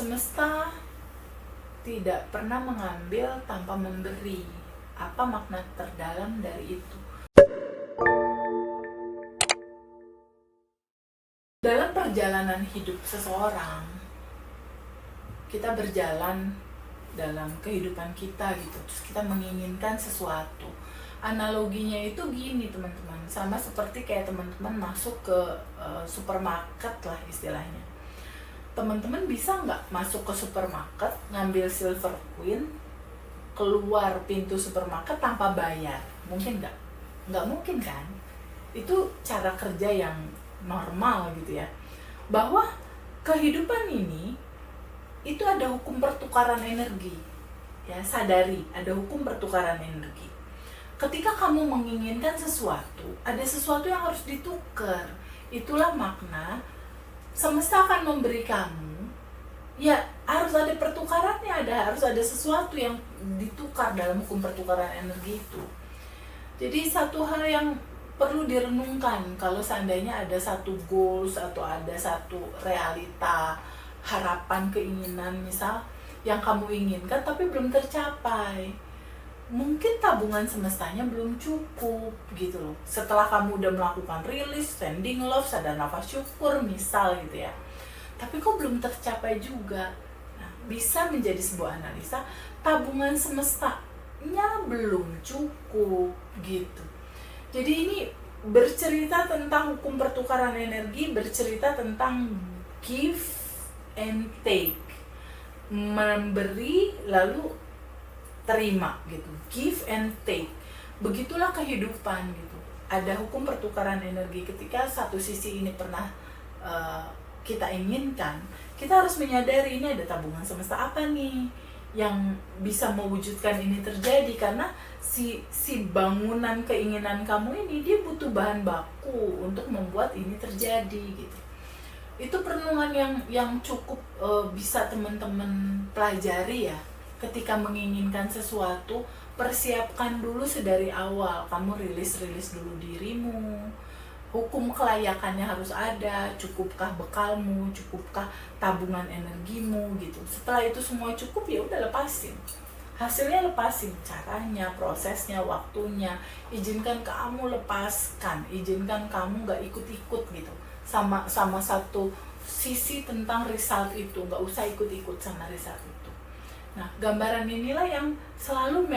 Semesta tidak pernah mengambil tanpa memberi. Apa makna terdalam dari itu? Dalam perjalanan hidup seseorang, kita berjalan dalam kehidupan kita gitu, terus kita menginginkan sesuatu. Analoginya itu gini teman-teman, sama seperti kayak teman-teman masuk ke supermarket lah istilahnya. Teman-teman bisa nggak masuk ke supermarket, ngambil silver queen, keluar pintu supermarket tanpa bayar? Mungkin nggak? Nggak mungkin kan? Itu cara kerja yang normal gitu ya. Bahwa kehidupan ini itu ada hukum pertukaran energi. Ya, sadari ada hukum pertukaran energi. Ketika kamu menginginkan sesuatu, ada sesuatu yang harus ditukar. Itulah makna semesta akan memberi kamu, ya harus ada pertukarannya, harus ada sesuatu yang ditukar dalam hukum pertukaran energi itu. Jadi satu hal yang perlu direnungkan, kalau seandainya ada satu goals atau ada satu realita, harapan, keinginan misal yang kamu inginkan tapi belum tercapai, mungkin tabungan semestanya belum cukup gitu loh. Setelah kamu udah melakukan rilis, sending love, sadar nafas syukur misal gitu ya, tapi kok belum tercapai juga. Nah, bisa menjadi sebuah analisa tabungan semestanya belum cukup gitu. Jadi ini bercerita tentang hukum pertukaran energi, bercerita tentang give and take, memberi lalu terima gitu, give and take. Begitulah kehidupan gitu. Ada hukum pertukaran energi. Ketika satu sisi ini pernah kita inginkan, kita harus menyadari ini ada tabungan semesta apa nih yang bisa mewujudkan ini terjadi. Karena si bangunan keinginan kamu ini dia butuh bahan baku untuk membuat ini terjadi gitu. Itu perenungan yang cukup bisa teman-teman pelajari ya. Ketika menginginkan sesuatu, persiapkan dulu sedari awal. Kamu rilis dulu dirimu. Hukum kelayakannya harus ada. Cukupkah bekalmu? Cukupkah tabungan energimu gitu. Setelah itu semua cukup, ya udah lepasin. Hasilnya lepasin, caranya, prosesnya, waktunya. Izinkan kamu lepaskan. Izinkan kamu gak ikut-ikut gitu. Sama satu sisi tentang result itu. Gak usah ikut-ikut sama result itu. Nah, gambaran inilah yang selalu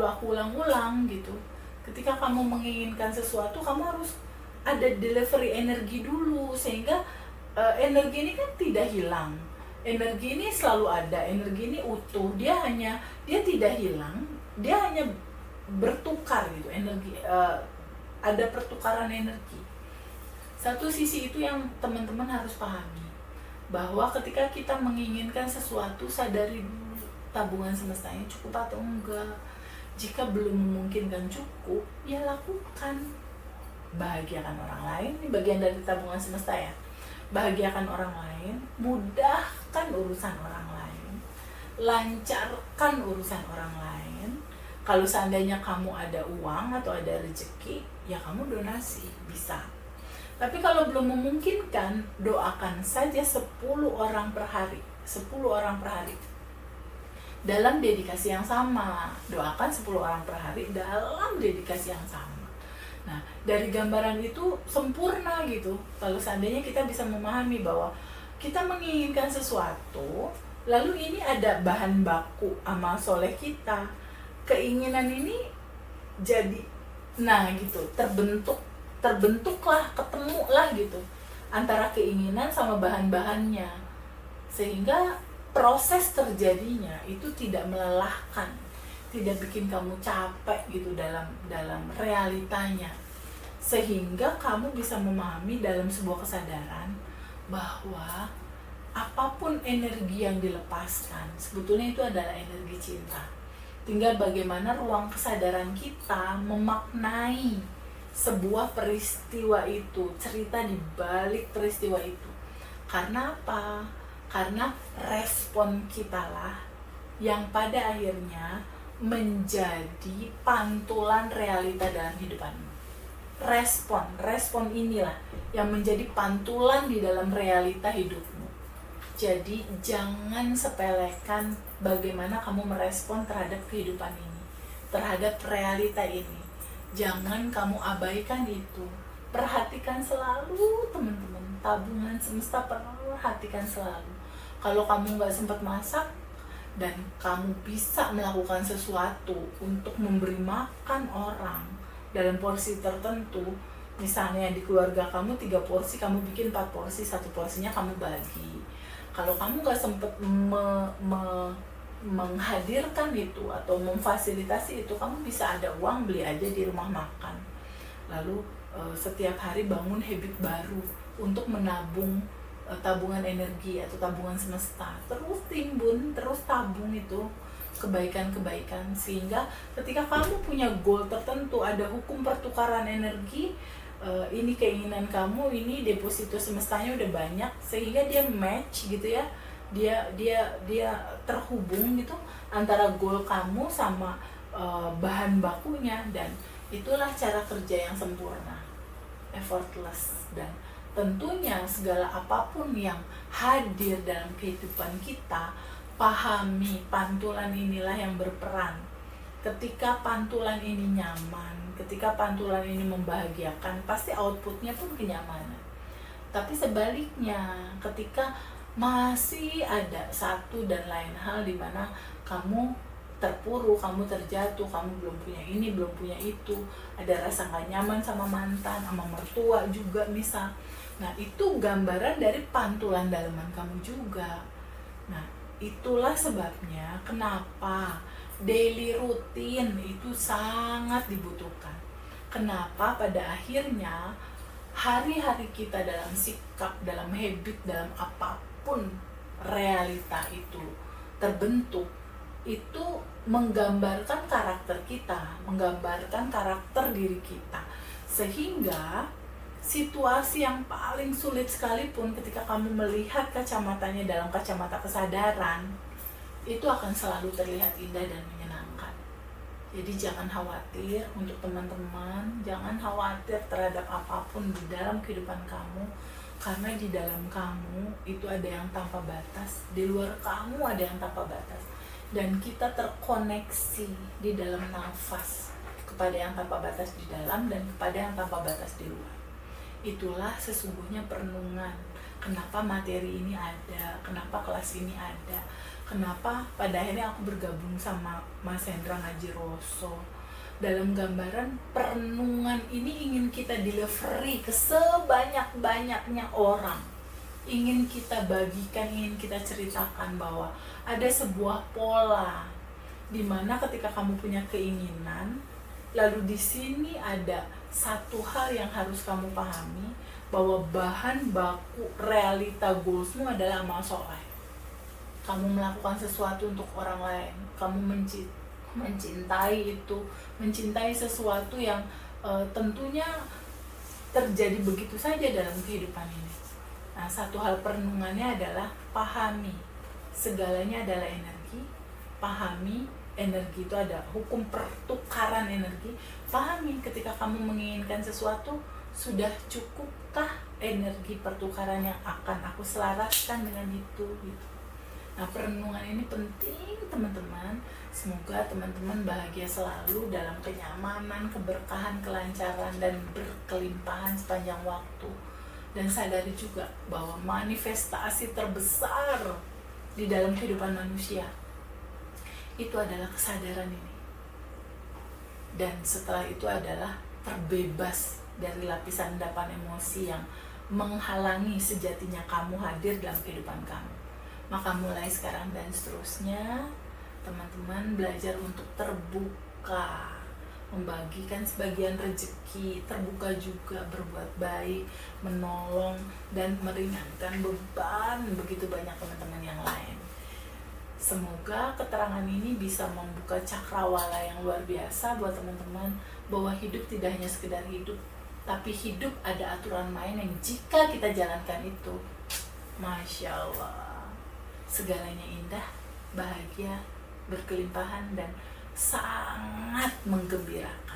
aku ulang-ulang gitu. Ketika kamu menginginkan sesuatu, kamu harus ada delivery energi dulu, sehingga energi ini kan tidak hilang. Energi ini selalu ada, energi ini utuh. Dia tidak hilang, dia hanya bertukar gitu. Energi ada pertukaran energi. Satu sisi itu yang teman-teman harus pahami, bahwa ketika kita menginginkan sesuatu, sadari dulu tabungan semestanya cukup atau enggak. Jika belum memungkinkan cukup, ya lakukan. Bahagiakan orang lain, ini bagian dari tabungan semesta ya. Bahagiakan orang lain, mudahkan urusan orang lain, lancarkan urusan orang lain. Kalau seandainya kamu ada uang atau ada rezeki, ya kamu donasi, bisa. Tapi kalau belum memungkinkan, doakan saja 10 orang per hari. 10 orang per hari. Dalam dedikasi yang sama, doakan 10 orang per hari dalam dedikasi yang sama. Nah, dari gambaran itu sempurna gitu. Kalau seandainya kita bisa memahami bahwa kita menginginkan sesuatu, lalu ini ada bahan baku amal soleh kita. Keinginan ini jadi, nah gitu, terbentuklah, ketemulah gitu antara keinginan sama bahan-bahannya, sehingga proses terjadinya itu tidak melelahkan, tidak bikin kamu capek gitu dalam realitanya, sehingga kamu bisa memahami dalam sebuah kesadaran bahwa apapun energi yang dilepaskan sebetulnya itu adalah energi cinta. Tinggal bagaimana ruang kesadaran kita memaknai sebuah peristiwa itu, cerita di balik peristiwa itu. Karena apa? Karena respon kita lah yang pada akhirnya menjadi pantulan realita dalam hidupanmu. Respon inilah yang menjadi pantulan di dalam realita hidupmu. Jadi jangan sepelekan bagaimana kamu merespon terhadap kehidupan ini, terhadap realita ini. Jangan kamu abaikan itu. Perhatikan selalu teman-teman, tabungan semesta perhatikan selalu. Kalau kamu nggak sempat masak dan kamu bisa melakukan sesuatu untuk memberi makan orang dalam porsi tertentu, misalnya di keluarga kamu 3 porsi, kamu bikin 4 porsi, 1 porsinya kamu bagi. Kalau kamu nggak sempat menghadirkan itu atau memfasilitasi itu, kamu bisa ada uang, beli aja di rumah makan. Lalu setiap hari bangun habit baru untuk menabung, tabungan energi atau tabungan semesta. Terus timbun, terus tabung itu kebaikan-kebaikan, sehingga ketika kamu punya goal tertentu, ada hukum pertukaran energi, ini keinginan kamu, ini deposito semestanya udah banyak, sehingga dia match gitu ya, dia terhubung gitu antara goal kamu sama bahan bakunya, dan itulah cara kerja yang sempurna, effortless. Dan tentunya segala apapun yang hadir dalam kehidupan kita, pahami pantulan inilah yang berperan. Ketika pantulan ini nyaman, ketika pantulan ini membahagiakan, pasti outputnya pun kenyamanan. Tapi sebaliknya, ketika masih ada satu dan lain hal di mana kamu terpuruk, kamu terjatuh, kamu belum punya ini, belum punya itu, ada rasa gak nyaman sama mantan, sama mertua juga misal. Nah, itu gambaran dari pantulan dalaman kamu juga. Nah, itulah sebabnya kenapa daily rutin itu sangat dibutuhkan. Kenapa pada akhirnya hari-hari kita dalam sikap, dalam habit, dalam apapun realita itu terbentuk, itu menggambarkan karakter kita, menggambarkan karakter diri kita. Sehingga situasi yang paling sulit sekalipun, ketika kamu melihat kacamatanya dalam kacamata kesadaran, itu akan selalu terlihat indah dan menyenangkan. Jadi jangan khawatir untuk teman-teman, jangan khawatir terhadap apapun di dalam kehidupan kamu, karena di dalam kamu itu ada yang tanpa batas, di luar kamu ada yang tanpa batas. Dan kita terkoneksi di dalam nafas kepada yang tanpa batas di dalam dan kepada yang tanpa batas di luar. Itulah sesungguhnya perenungan. Kenapa materi ini ada, kenapa kelas ini ada, kenapa pada akhirnya aku bergabung sama Mas Hendra Ngaji Rosso. Dalam gambaran perenungan ini ingin kita delivery ke sebanyak-banyaknya orang. Ingin kita bagikan, ingin kita ceritakan bahwa ada sebuah pola di mana ketika kamu punya keinginan, lalu di sini ada satu hal yang harus kamu pahami, bahwa bahan baku realita goalsmu adalah amal soleh. Kamu melakukan sesuatu untuk orang lain, kamu mencintai itu, mencintai sesuatu yang tentunya terjadi begitu saja dalam kehidupan ini. Nah, satu hal perenungannya adalah pahami segalanya adalah energi. Pahami energi itu ada hukum pertukaran energi. Pahami ketika kamu menginginkan sesuatu, sudah cukupkah energi pertukaran yang akan aku selaraskan dengan itu gitu. Nah, perenungan ini penting teman-teman. Semoga teman-teman bahagia selalu dalam kenyamanan, keberkahan, kelancaran, dan berkelimpahan sepanjang waktu. Dan sadari juga bahwa manifestasi terbesar di dalam kehidupan manusia itu adalah kesadaran ini. Dan setelah itu adalah terbebas dari lapisan endapan emosi yang menghalangi sejatinya kamu hadir dalam kehidupan kamu. Maka mulai sekarang dan seterusnya, teman-teman belajar untuk terbuka, membagikan sebagian rezeki, terbuka juga berbuat baik, menolong, dan meringankan beban begitu banyak teman-teman yang lain. Semoga keterangan ini bisa membuka cakrawala yang luar biasa buat teman-teman, bahwa hidup tidak hanya sekedar hidup, tapi hidup ada aturan main yang jika kita jalankan itu, Masya Allah, segalanya indah, bahagia, berkelimpahan, dan sangat menggembirakan.